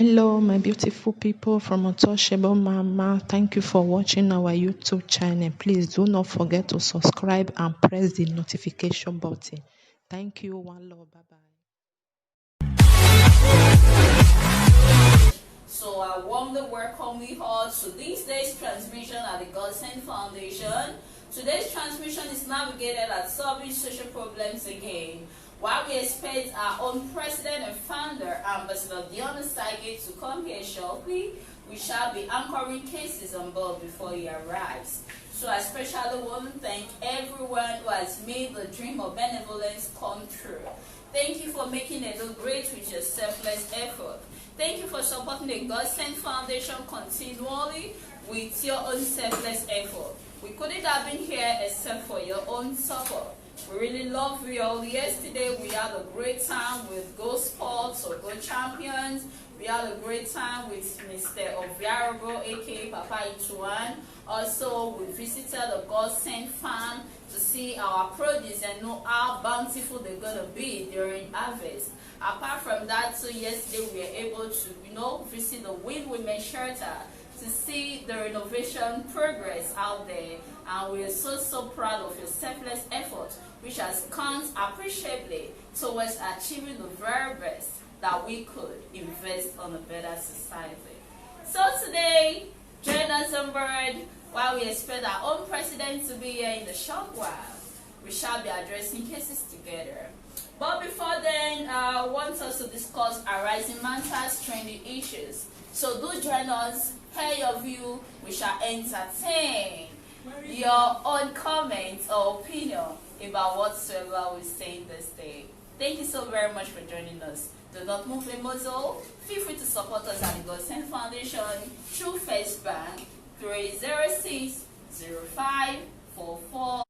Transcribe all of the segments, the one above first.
Hello, my beautiful people from Untouchable Mama. Thank you for watching our YouTube channel. Please do not forget to subscribe and press the notification button. Thank you. One love. Bye bye. So I warmly welcome you all to this day's transmission at the Godsend Foundation. Today's transmission is navigated at solving social problems again. While we expect our own president and founder, Ambassador DION OSAGIE, to come here shortly, we shall be anchoring cases on board before he arrives. So I especially want to thank everyone who has made the dream of benevolence come true. Thank you for making it look great with your selfless effort. Thank you for supporting the Godsend Foundation continually with your own selfless effort. We couldn't have been here except for your own support. We really love you all. Yesterday we had a great time with Go Sports or Go Champions. We had a great time with Mr. Oviarabo, aka Papa Ituan. Also, we visited the Godsend farm to see our produce and know how bountiful they're going to be during harvest. Apart from that, so yesterday we were able to, visit the Wind Women Shelter to see the renovation progress out there. And we are so proud of your selfless effort, which has come appreciably towards achieving the very best that we could invest on a better society. So today, join us on board while we expect our own president to be here in the short while. We shall be addressing cases together. But before then, I want us to discuss arising matters, trending issues. So do join us, hear your view, we shall entertain your own comments or opinion about whatsoever we say this day. Thank you so very much for joining us. Do not move a muzzle. Feel free to support us at the Godsend Foundation through First Bank 306-0544.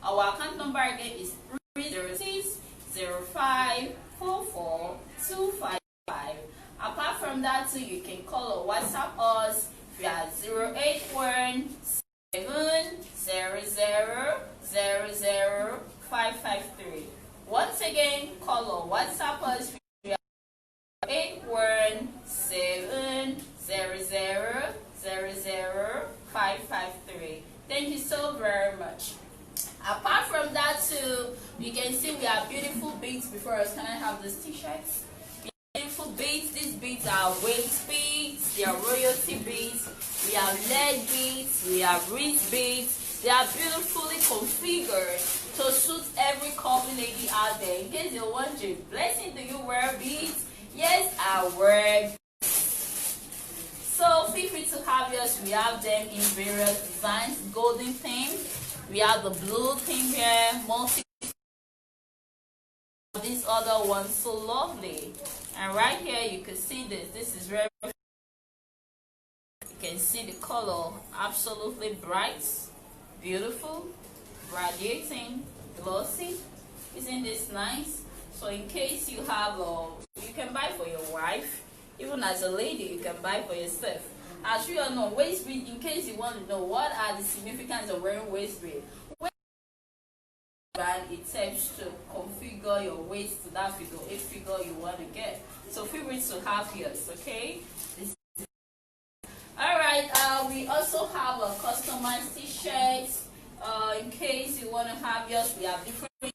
Our account number again is 306-0544-255. Apart from that, too, you can call or WhatsApp us via 081-700-00553. Once again, call or WhatsApp us via 081-700-00553. Thank you so very much. Apart from that, too, you can see we have beautiful beads before us. Can I have these t-shirts? Beautiful beads. These beads are waist beads, they are royalty beads, we have leg beads, we have wrist beads. They are beautifully configured to suit every curvy lady out there. In case you're wondering, blessing, do you wear beads? Yes, I wear beads. So feel free to have yours. We have them in various designs, golden theme. We have the blue theme here, multi. This other one so lovely. And right here you can see this. This is very. You can see the color, absolutely bright, beautiful, radiating, glossy. Isn't this nice? So in case you have, you can buy for your wife. Even as a lady, you can buy for yourself. As you all know, waist bead, in case you want to know what are the significance of wearing waist bead, it helps to configure your waist to that figure, a figure you want to get. So feel free to have yours, okay? Alright, we also have a customized t-shirt. In case you want to have yours, we have different.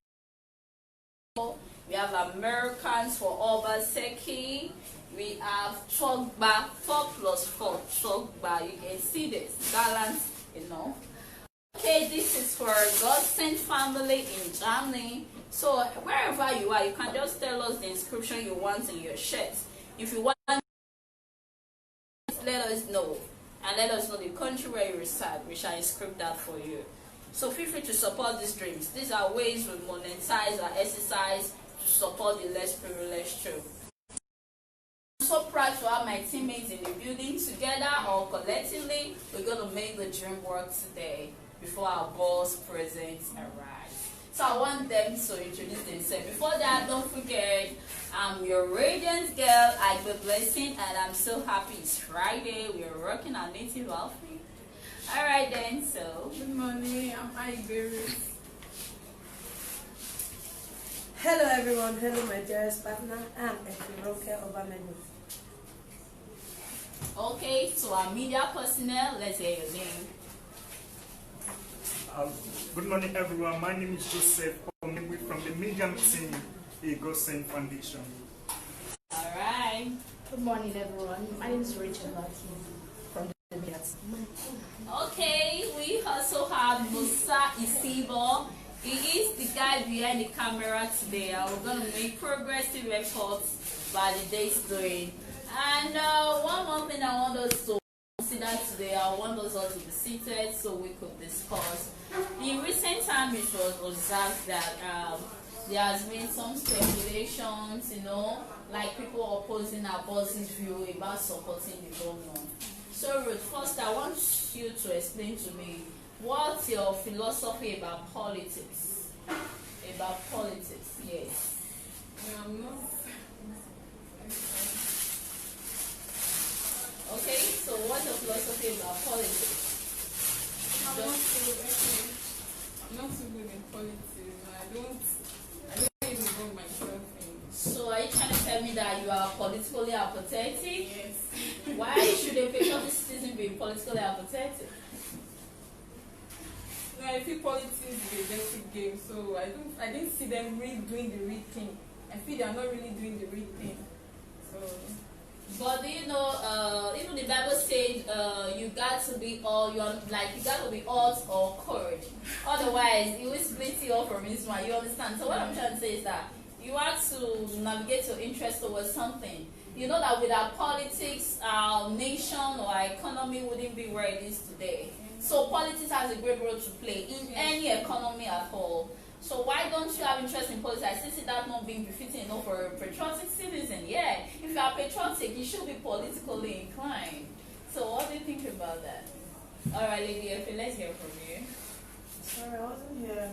We have Americans for Obazee. We have truck bar 4+4 truck bar. You can see this balance enough. Okay, this is for Godsend family in Germany. So wherever you are, you can just tell us the inscription you want in your shirt. If you want, let us know, and let us know the country where you reside. We shall inscribe that for you. So feel free to support these dreams. These are ways we monetize or exercise to support the less privileged too. I'm so proud to have my teammates in the building together or collectively. We're going to make the dream work today before our boss presents arrives. So I want them to introduce themselves. Before that, don't forget, I'm your radiant girl, Agbe Blessing, and I'm so happy it's Friday. We are rocking our native outfit. Alright then, so. Good morning, I'm Igbe. Hello everyone, hello my dearest partner, I'm Efiroke Obazee. Okay, so our media personnel, let's hear your name. Good morning everyone, my name is Joseph Omegwi from the media team, Godsend Foundation. Alright. Good morning, everyone. My name is Rachel Lati from the media team. Okay, we also have Musa Isibo. He is the guy behind the camera today. We're going to make progressive reports by the day's going. And one more thing I want us to consider today, I want us all to be seated so we could discuss. In recent times, it was observed that there has been some speculations, like people opposing Obazee's view about supporting the government. So Ruth, first I want you to explain to me what's your philosophy about politics? About politics, yes. Okay, so what's your philosophy about politics? I'm not so good in politics. I don't even involve myself in. So are you trying to tell me that you are politically apathetic? Yes. Why should a patriotic citizen be politically apathetic? No, I feel politics is a dirty game, so I didn't see them really doing the real thing. I feel they are not really doing the real thing. So But even the Bible says you got to be all hot or cold. Otherwise, it will split you off from this one. You understand? So what I'm trying to say is that you have to navigate your interest towards something. You know that without politics, our nation or our economy wouldn't be where it is today. So politics has a great role to play in any economy at all. So why don't you have interest in politics? I still see that not being befitting enough for a patriotic citizen. Yeah, if you are patriotic, you should be politically inclined. So what do you think about that? All right, Lady Effie, let's hear from you. Sorry, I wasn't here.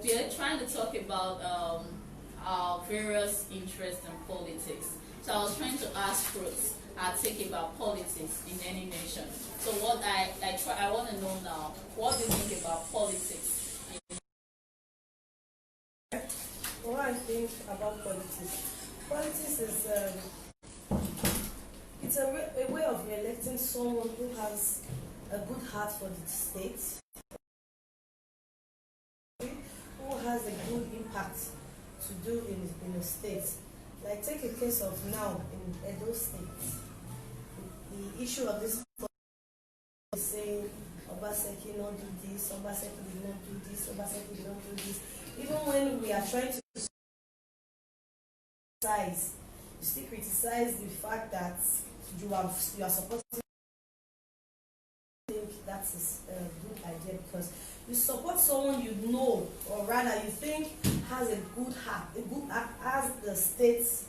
We are trying to talk about our various interests in politics. So I was trying to ask Ruth our take about politics in any nation. So what I want to know now, what do you think about politics? What I think about politics is it's a way of electing someone who has a good heart for the state, who has a good impact to do in the state. Like take a case of now in Edo State. The issue of this is saying Obazee not do this, Obazee did not do this, Obazee did not do this. Even when we are trying to criticize, you still criticize the fact that you are supporting. I think that's a good idea because you support someone you know, or rather you think has a good heart, has the states,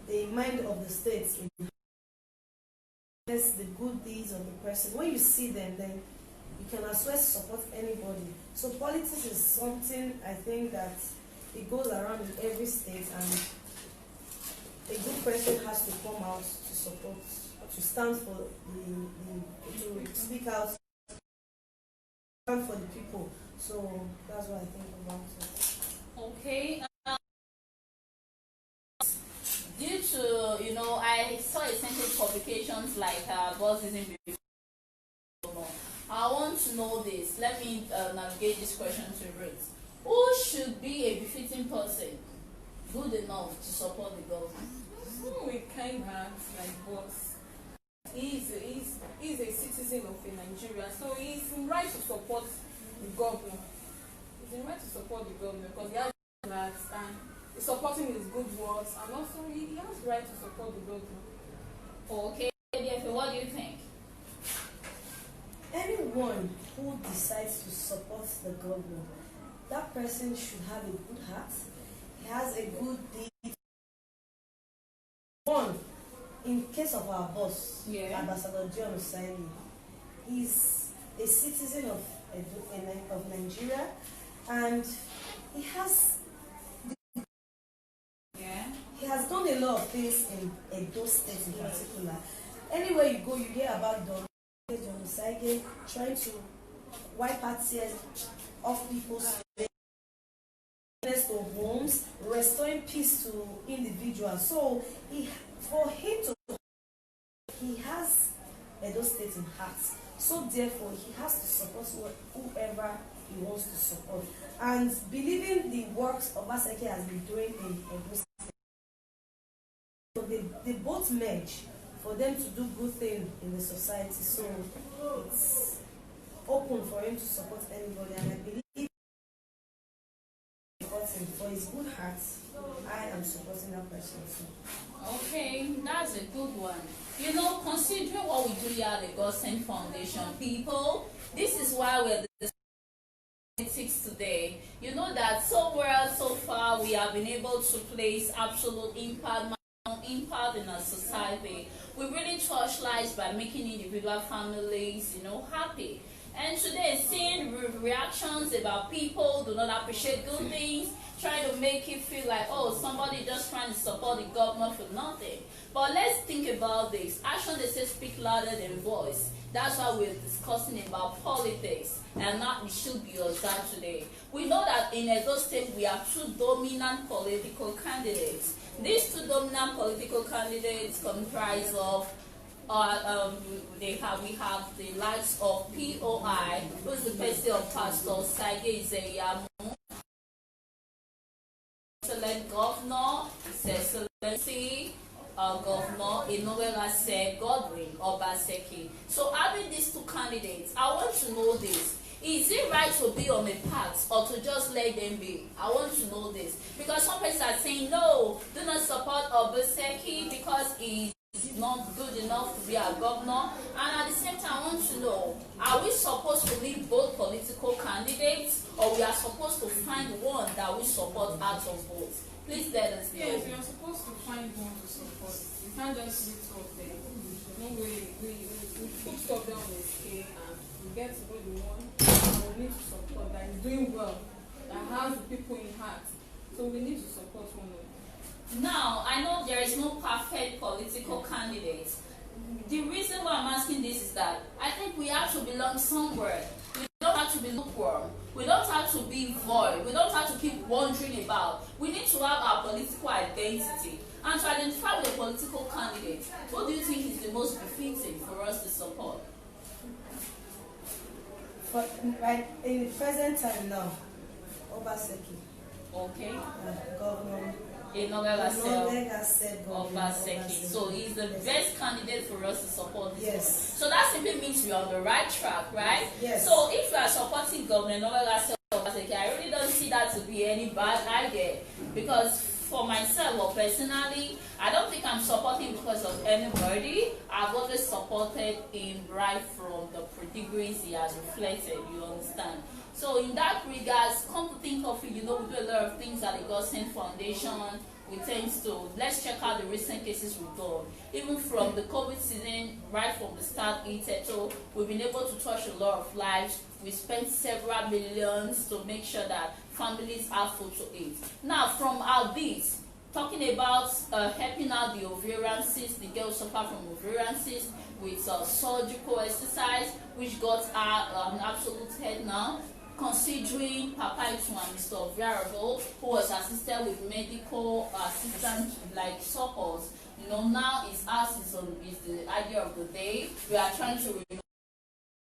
the mind of the states. That's the good deeds of the person. When you see them, then you can as well support anybody. So politics is something I think that it goes around in every state, and a good person has to come out to support, to stand for to speak out, stand for the people. So that's what I think about it. Okay. Due to, I saw essential publications like Obazee. I want to know this. Let me navigate this question to Ruth. Who should be a befitting person good enough to support the government? someone with kind heart like boss. He's a citizen of Nigeria, so he's in right to support the government. He's in right to support the government because he has that and he's supporting his good works, and also he has the right to support the government. Okay, what do you think? Anyone who decides to support the government, that person should have a good heart. He has a good deed. One, in case of our boss, Ambassador DION, he's a citizen of Nigeria, and he has done a lot of things in Edo State in particular. Anywhere you go, you hear about DION trying to wipe out tears off people's face. to homes, restoring peace to individuals. So for him to, he has Edo State in heart. So therefore, he has to support whoever he wants to support. And believing the works Obazee has been doing in Edo State, so they both merge for them to do good things in the society. So it's open for him to support anybody, and I believe for his good heart, I am supporting that person. Okay, that's a good one. You know, considering what we do here at the Godsend Foundation, people, this is why we're the politics today. You know that so far we have been able to place absolute impact in our society. We really touch lives by making individual families, happy. And today, seeing reactions about people do not appreciate good things, trying to make you feel like, oh, somebody just trying to support the government for nothing. But let's think about this. Action, they say, speak louder than voice. That's why we're discussing about politics, and that it should be observed today. We know that in Edo State, we have two dominant political candidates. These two dominant political candidates comprise of we have the likes of POI, who's the person of Pastor OSAGIE, excellent governor, His Excellency Governor Enowelaseh Godwin Obazee. So having these two candidates, I want to know this. Is it right to be on a path or to just let them be? I want to know this. Because some people are saying, no, do not support Obazee because he's not good enough to be our governor. And at the same time, I want to know, are we supposed to leave both political candidates, or we are supposed to find one that we support out of both? Please let us know. Yes, we are supposed to find one to support. We can't just leave two of them. No way, we put stuff down on the scale and we get to know the one that we need to support, that is doing well, that has the people in heart. So we need to support one of them. Now, I know there is no perfect political candidate. The reason why I'm asking this is that I think we have to belong somewhere. We don't have to be lukewarm. We don't have to be void. We don't have to keep wandering about. We need to have our political identity. And to identify with a political candidate, what do you think is the most befitting for us to support? In the present time now, Obazee. Okay. Governor Enowelaseh Obazee. So he's the best candidate for us to support this. Yes. So that simply means we are on the right track, right? Yes. So if we are supporting Governor Enowelaseh Obazee, I really don't see that to be any bad idea, because for myself, or personally, I don't think I'm supporting because of anybody. I've always supported him right from the pedigrees he has reflected, you understand? So in that regards, come to think of it, we do a lot of things at the Godsend Foundation. We tend to, let's check out the recent cases we've done. Even from the COVID season, right from the start, we've been able to touch a lot of lives. We spent several millions to make sure that families have food to eat. Now, from our beats, talking about helping out the ovarian cyst, the girls suffer from ovarian cyst with surgical exercise, which got her an absolute head now. Considering Papa Itu and Mr. Variable, who was assisted with medical assistance like support, now his ass is the idea of the day. We are trying to remove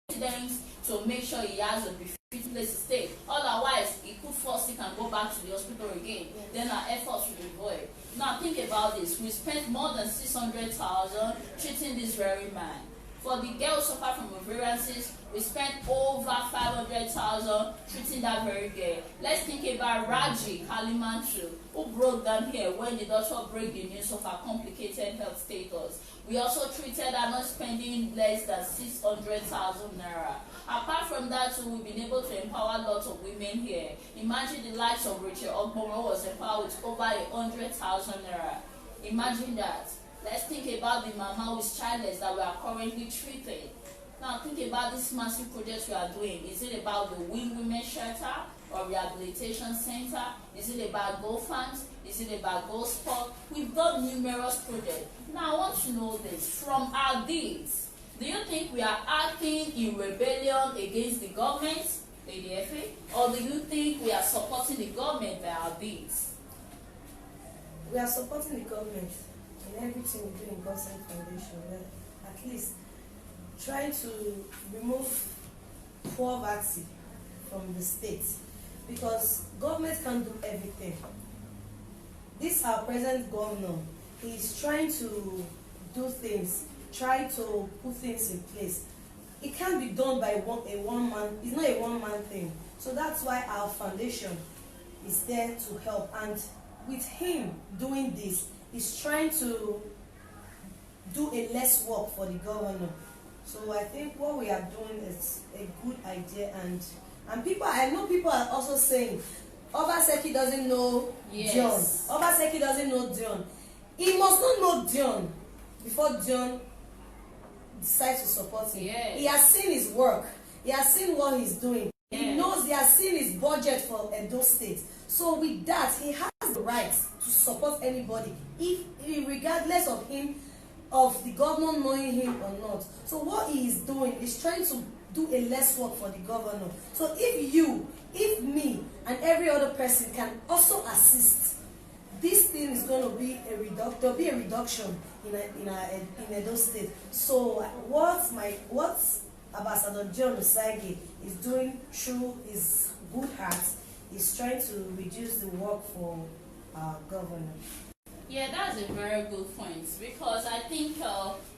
residents to make sure he has a befitting place to stay. Otherwise, he could fall sick and go back to the hospital again. Then our efforts will be void. Now think about this. We spent more than 600,000 treating this very man. For the girl who suffered from ovarian cyst, we spent over 500,000 treating that very girl. Let's think about Raji Halimantu, who broke down here when the doctor broke the news of her complicated health status. We also treated her not spending less than 600,000 naira. Apart from that, we've been able to empower lots of women here. Imagine the likes of Rachel Ogbomo was empowered with over 100,000 naira. Imagine that. Let's think about the mama who is childless that we are currently treating. Now think about this massive project we are doing. Is it about the Wing Women Shelter or Rehabilitation Center? Is it about Go Farms? Is it about Go Sport? We've done numerous projects. Now I want to know this. From our deeds, do you think we are acting in rebellion against the government? Lady Efe? Or do you think we are supporting the government by our deeds? We are supporting the government in everything we do in Godsend Foundation. Well, at least trying to remove poverty from the state, because government can't do everything. This our present governor is trying to do things, try to put things in place. It can't be done by one man. It's not a one-man thing. So that's why our foundation is there to help. And with him doing this, he's trying to do a less work for the governor. So I think what we are doing is a good idea, and people, I know people are also saying Obazee doesn't know DION. Obazee doesn't know DION. He must not know DION before DION decides to support him. Yes. He has seen his work. He has seen what he's doing. Yes. He knows, he has seen his budget for Edo State. So with that, he has the right to support anybody, regardless of him, of the governor knowing him or not. So what he is doing is trying to do a less work for the governor. So if me, and every other person can also assist, this thing is going to be a reduction in Edo State. So what Ambassador John OSAGIE is doing through his good heart is trying to reduce the work for our governor. Yeah, that's a very good point, because I think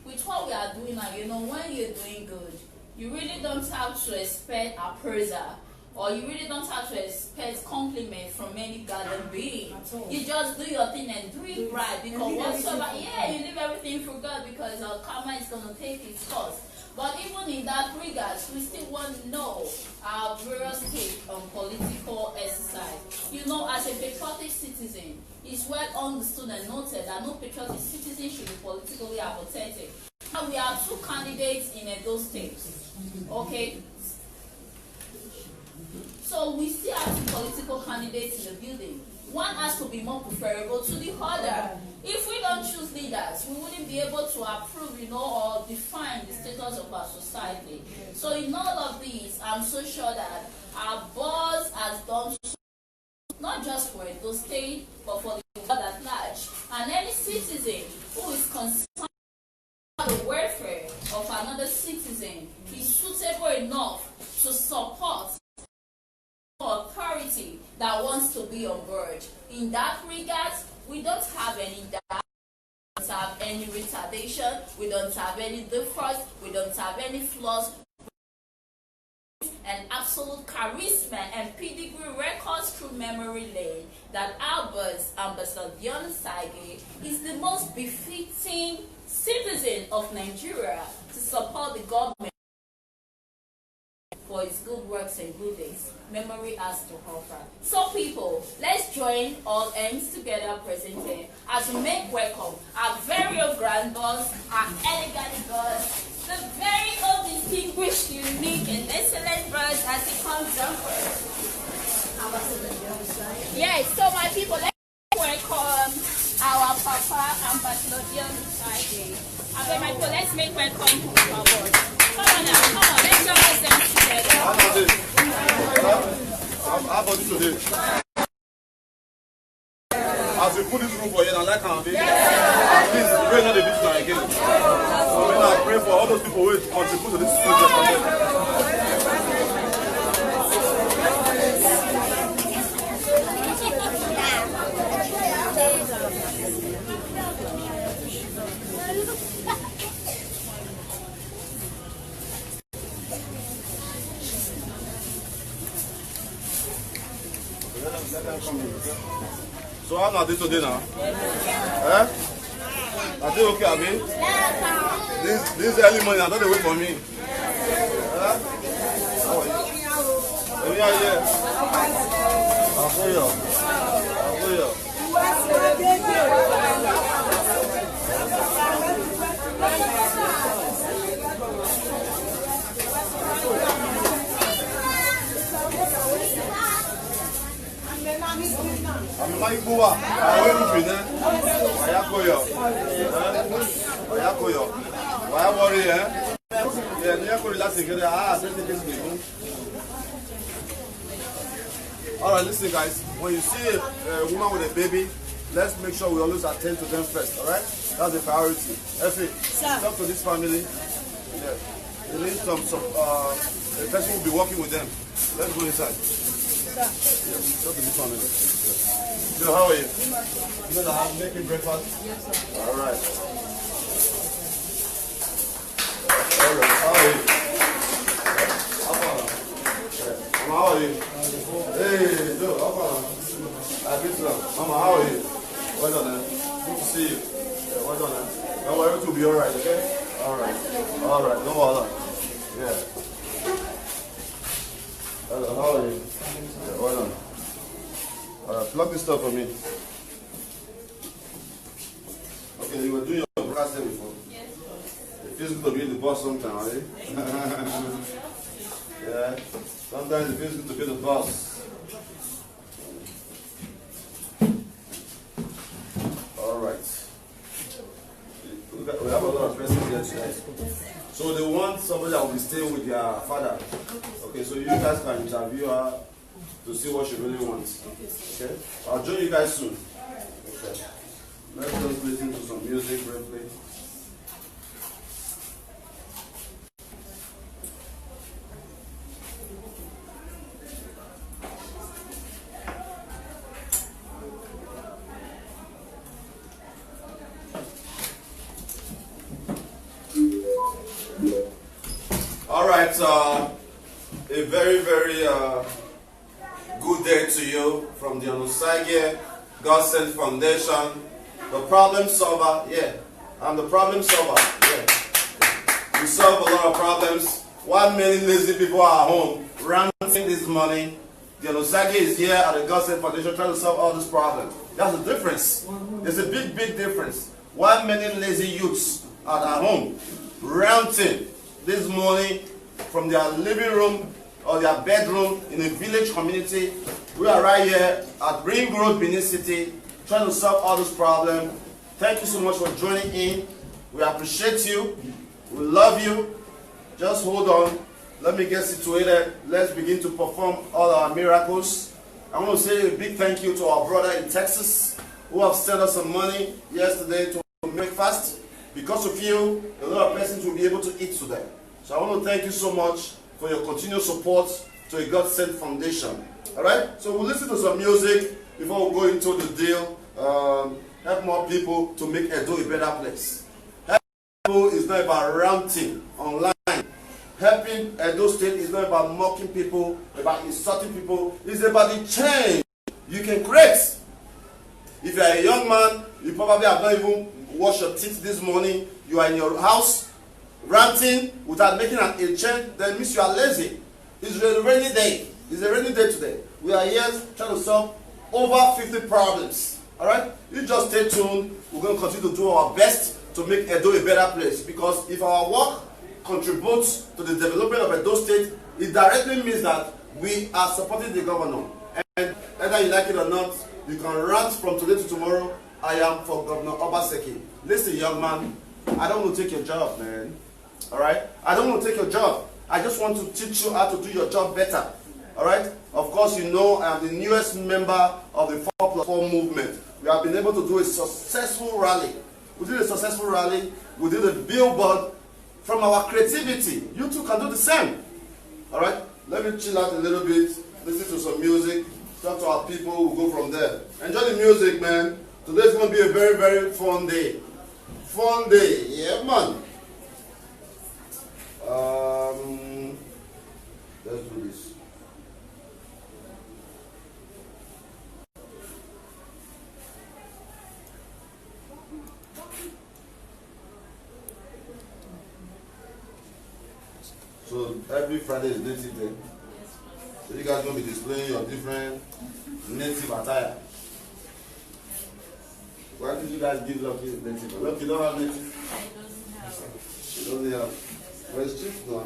with what we are doing now, when you're doing good, you really don't have to expect appraisal, or you really don't have to expect compliment from any gathered being. You just do your thing and do it right, because you leave everything for God, because our karma is going to take its course. But even in that regard, we still want to know our various take on political exercise. As a patriotic citizen, it's well understood and noted that no patriotic citizen should be politically apathetic. Now we have two candidates in Edo State. Okay? So we still have two political candidates in the building. One has to be more preferable to the other. If we don't choose leaders, we wouldn't be able to approve, or define the status of our society. So in all of these, I'm so sure that our boss has done not just for Edo State, but for the world at large. And any citizen who is concerned about the welfare of another citizen is suitable enough to support authority that wants to be on board. In that regard, we don't have any doubt, we don't have any retardation, we don't have any difference, we don't have any flaws, and absolute charisma and pedigree records through memory lane that Ambassador DION OSAGIE is the most befitting citizen of Nigeria to support the government for its good works and good days. Memory has to offer. So people, let's join all ends together present here as we make welcome our very own grand boss, our elegant boss, the very old distinguished, unique and excellent boss as he comes down first. Yes, so my people, let's welcome our Papa Ambassador DION OSAGIE. Okay, my people, let's make welcome to our board. Come on now, come on, let's join us together. How about this today? As we put this room for you, and like AMB, at least we pray not the business again. So when I pray for all those people who contribute to this project. So how are they today now? Eh? Are they okay, Abi? This early morning, I thought they wait for me. How are you? Yeah. I'll show you. I'm like Boa. I will be there. Why worry, eh? Yeah, you have to relax together. Let's take this. All right, listen, guys. When you see a woman with a baby, let's make sure we always attend to them first. All right? That's the priority. Effie, talk to this family. Yeah. They need some. The person will be working with them. Let's go inside. Yeah. Talk to this family. Yeah. So, how are you? You know I'm making breakfast. Yes, sir. All right. All right. How are you? How are you? Hey, Joe, how far? I've been to Mama, how are you? Well done, man. Good to see you. Yeah, well done, man. Don't worry, everything will be alright, okay? Alright. Alright, no bother. Yeah. Hello, how are you? Yeah, well done. Alright, plug this stuff for me. Okay, you were doing your broadcast there before? Yes. It feels good to be in the boss sometime, are you? Yeah. Sometimes it feels good to be the boss. All right. We have a lot of persons here today. So they want somebody that will be staying with their father. Okay, so you guys can interview her to see what she really wants. Okay? I'll join you guys soon. Okay. Let's just listen to some music briefly. All right, a very, very good day to you from the OSAGIE God Sent Foundation, the problem solver. Yeah, I'm the problem solver. Yeah, we solve a lot of problems. 1 million lazy people are at home ranting this money. The OSAGIE is here at the God Sent Foundation trying to solve all these problems. That's the difference. There's a big, big difference. 1 million lazy youths are at home ranting this morning from their living room or their bedroom in a village community. We are right here at Ring Road, Benin City, trying to solve all this problem. Thank you so much for joining in. We appreciate you. We love you. Just hold on. Let me get situated. Let's begin to perform all our miracles. I want to say a big thank you to our brother in Texas who have sent us some money yesterday to make fast. Because of you, a lot of persons will be able to eat today. So I want to thank you so much for your continued support to a God Sent Foundation. Alright? So we'll listen to some music before we go into the deal. Help more people to make Edo a better place. Helping people is not about ranting online. Helping Edo State is not about mocking people, about insulting people. It's about the change you can create. If you are a young man, you probably have not even washed your teeth this morning. You are in your house ranting without making a change, then means you are lazy. It's a rainy day. It's a rainy day today. We are here trying to solve over 50 problems. Alright? You just stay tuned. We're going to continue to do our best to make Edo a better place. Because if our work contributes to the development of Edo State, it directly means that we are supporting the governor. And whether you like it or not, you can rant from today to tomorrow. I am for Governor Obazee. Listen, young man, I don't want to take your job, man. Alright? I don't want to take your job. I just want to teach you how to do your job better. Alright? Of course, you know I am the newest member of the 4+4 movement. We have been able to do a successful rally. We did a successful rally. We did a billboard from our creativity. You too can do the same. Alright? Let me chill out a little bit, listen to some music, talk to our people, we'll go from there. Enjoy the music, man. Today's going to be a very, very fun day. Fun day. Yeah, man. Let's do this. So every Friday is Native Day. So you guys going to be displaying your different native attire. Why did you guys give Lucky native? Lucky don't have native? She doesn't have. Where's Chief now?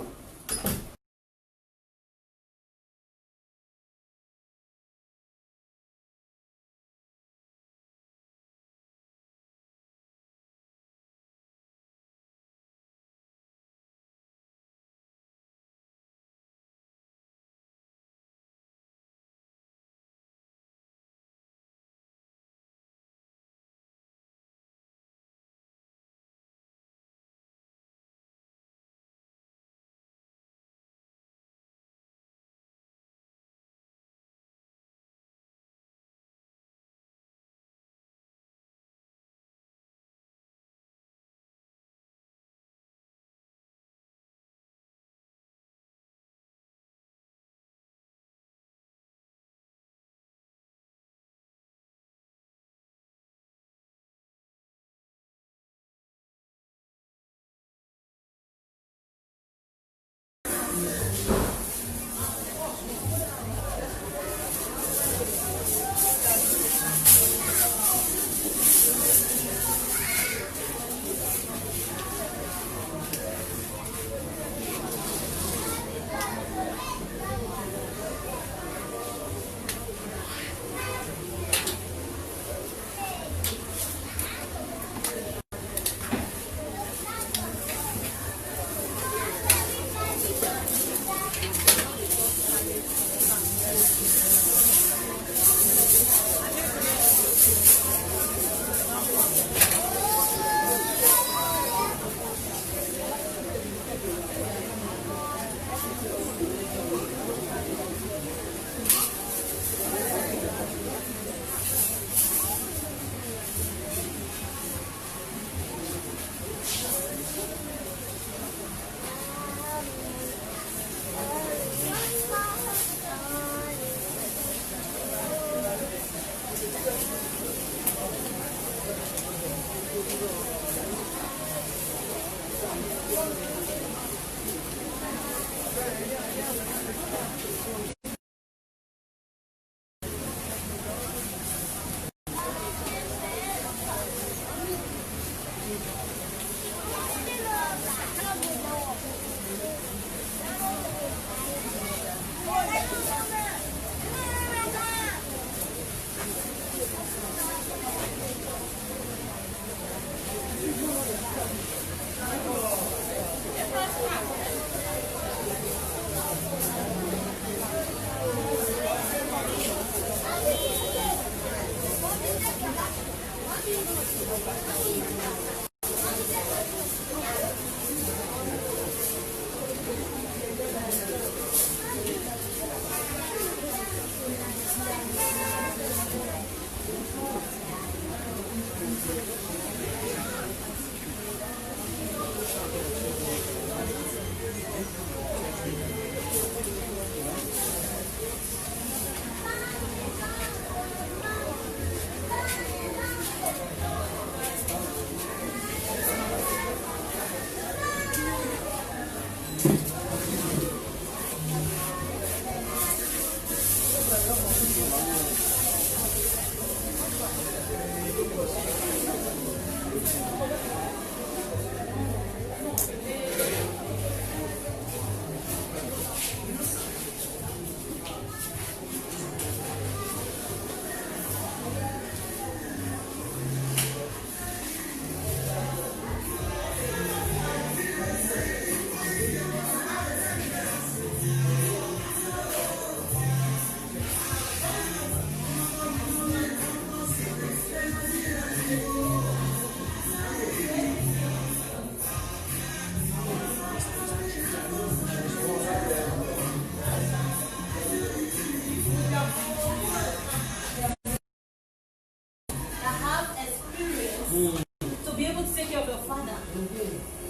father.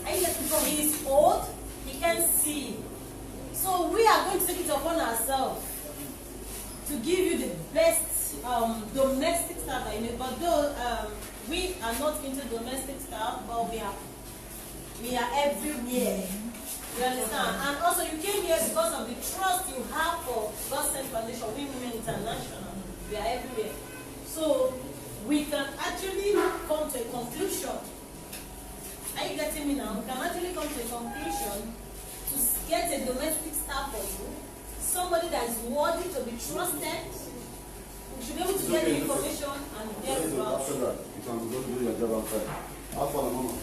Are you getting from? He is old, he can't see. So we are going to take it upon ourselves to give you the best domestic stuff that you need. But though we are not into domestic stuff, but we are everywhere. You understand? And also you came here because of the trust you have for God Sent Foundation, Women International. We are everywhere. So we can actually come to a conclusion. Are you getting me now? We can actually come to a conclusion to get a domestic staff for you. Somebody that is worthy to be trusted. We should be able to get the information and get it out. You can go to do your job outside. How far the moment?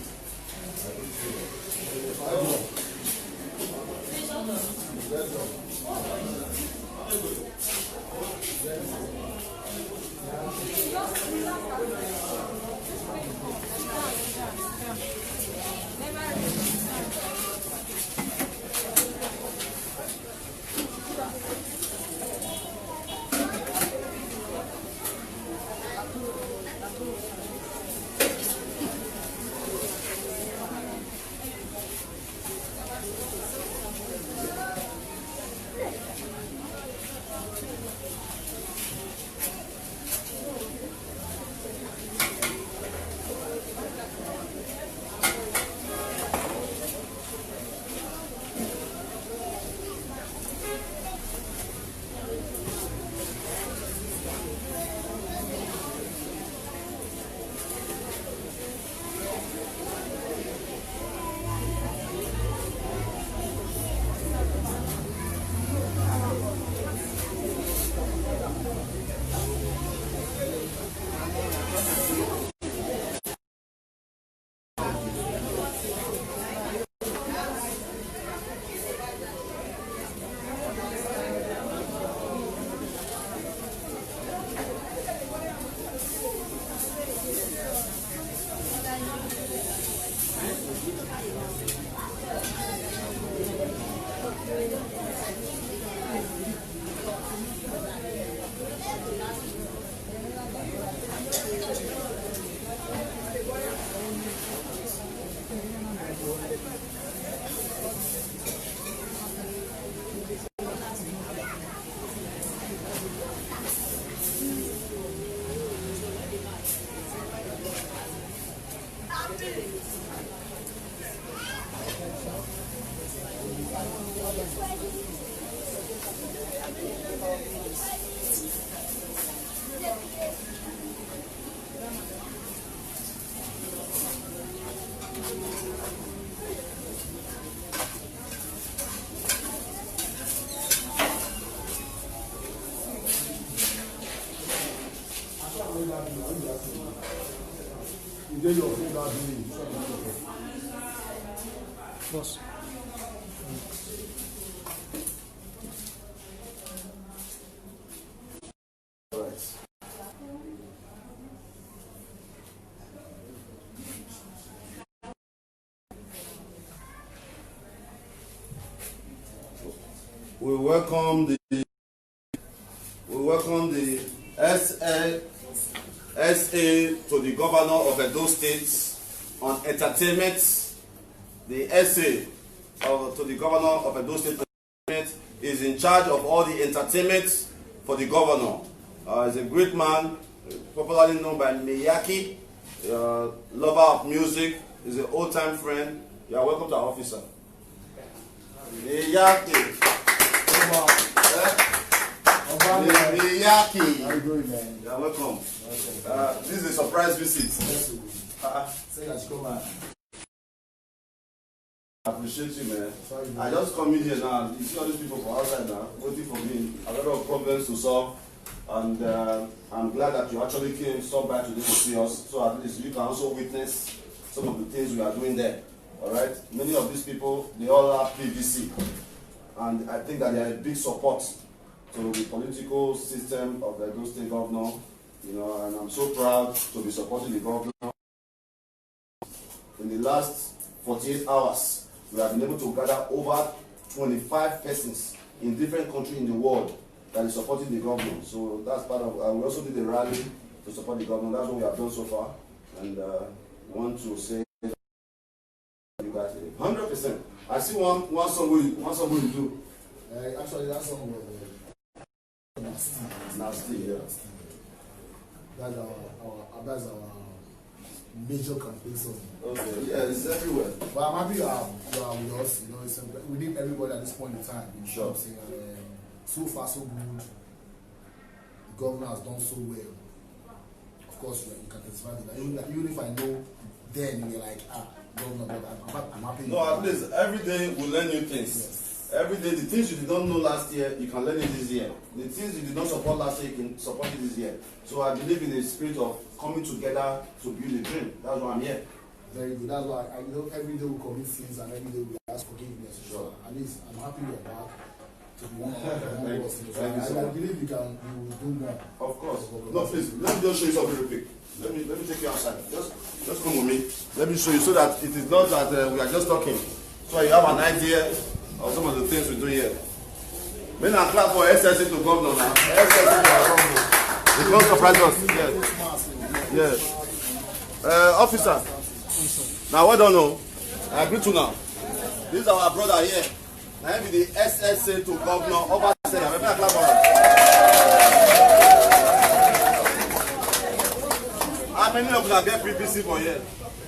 Boss. We welcome the SA to the governor of Edo State on entertainment. The SA to the governor of Edo State is in charge of all the entertainment for the governor. He's a great man, popularly known by Miyaki, lover of music. He's an old-time friend. You are welcome to our office, sir. Miyaki. Miyaki. How you doing, man? You are welcome. This is a surprise visit. Say that you come out. I appreciate you, man. I just come in here now. You see all these people from outside now waiting for me. A lot of problems to solve, and I'm glad that you actually came, stopped by today to see us, so at least you can also witness some of the things we are doing there. All right. Many of these people, they all have PVC, and I think that they are a big support to the political system of the Edo State governor. You know, and I'm so proud to be supporting the governor. In the last 48 hours, we have been able to gather over 25 persons in different countries in the world that is supporting the government. So that's part of, we also did a rally to support the government. That's what we have done so far. And we want to say 100%. I see one song we do. Actually, that song was Nasty, yeah. that's our major campaign song. Okay, yeah, it's everywhere. But I'm happy you are with us. You know, we need everybody at this point in time. Sure. So far, so good. The governor has done so well. Of course, you can testify to that. Even if I know, then you're like, governor, but I'm happy. No, at least every day we learn new things. Yes. Every day, the things you did not know last year, you can learn it this year. The things you did not support last year, you can support it this year. So I believe in the spirit of coming together to build a dream. That's why I'm here. Very good. That's why I know every day we commit sins and every day we ask forgiveness. Sure. At least I'm happy you're back to be one of us. Thank you so I much. believe you will do more. Of course. No, please, let me just show you something real quick. Let me take you outside. Just come with me. Let me show you so that it is not that we are just talking. So you have an idea of some of the things we do here. Men are clap for SSC to governor now. SSC to governor. It won't surprise us. Yes. Officer. Now what don't know? I agree to now. This is our brother here. Now be the SSC to governor Obazee. Men are clap for us. How many of them get PVC for here?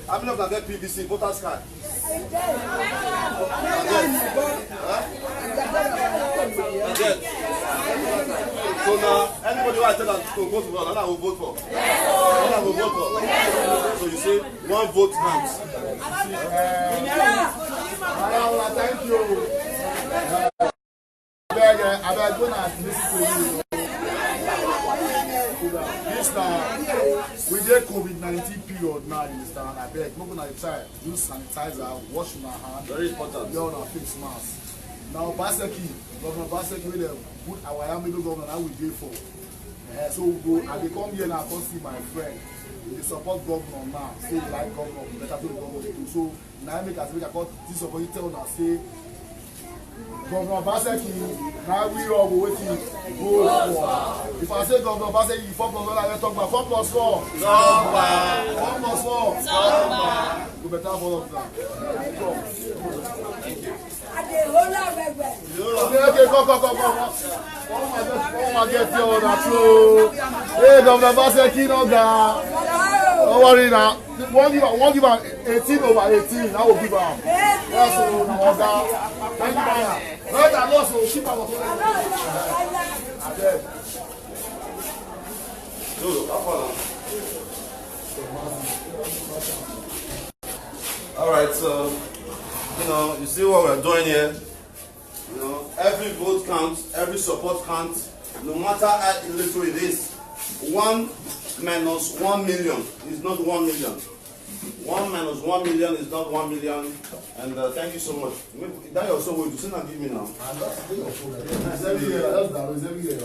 How many of them get PVC voters card? So now, anybody who I tell them to vote for, I will vote for. I will vote for. So you say, one vote counts. Thank you. I beg when I listen to you. This now, we did COVID-19 period now, you understand? I beg, not gonna try, use sanitizer, wash my hand. Very important. Wear on face mask. Now, Governor Obaseki, will put our AMB governor that we did for. So we go, and they come here and I come see my friend. They support governor now, say they like governor, better to governor too. So now I make as I got this opportunity tell now say, Governor Obaseki, now we all go waiting, go for. If I say Governor Obaseki, 4 plus 1, I talk about 4 plus 4. 4 plus 4. You better follow that. Okay, come. Come get your natural. Hey, Governor Obaseki, no guy. Don't worry now. Won't give him 18 over 18. I will give him. Yes, so now, thank you, man. Right, I lost. So keep our. All right, so you see what we're doing here. Every vote counts, every support counts, no matter how little it is. 1 minus 1 million is not 1 million. 1 minus 1 million is not 1 million. And thank you so much. That also will you not give me now. That's every year. That's every year.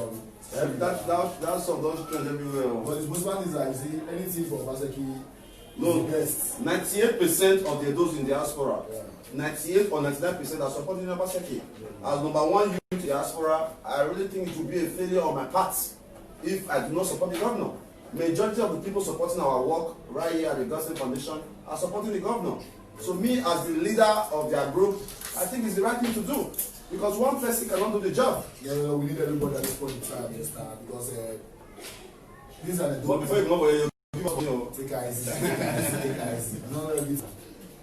That's some those trends everywhere. But the most one is I see anything for Obaseki. No, 98% of those in diaspora, 98 or 99% are supporting Obaseki. As number 1 youth diaspora, I really think it would be a failure on my part if I do not support the governor. Majority of the people supporting our work right here at the Godsend Foundation are supporting the governor. So me as the leader of their group, I think it's the right thing to do. Because one person cannot do the job. Yeah, we need everybody at this point in time, because these are the. But before you go, take it easy.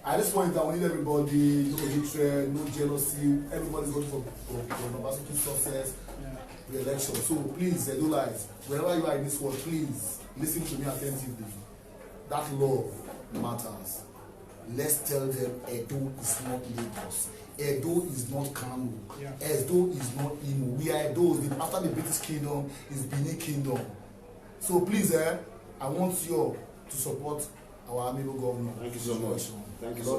At this point in time, we need everybody, no hatred, no jealousy. Everybody's going for Obaseki's success, the election. So please, Edulites, wherever you are in this world, please listen to me attentively. That love matters. Let's tell them Edo is not Lagos. Edo is not Kano. Edo is not Imo. We are Edo. After the British Kingdom is Benin Kingdom. So please, I want you all to support our amiable governor. Thank you so much. Thank you so much.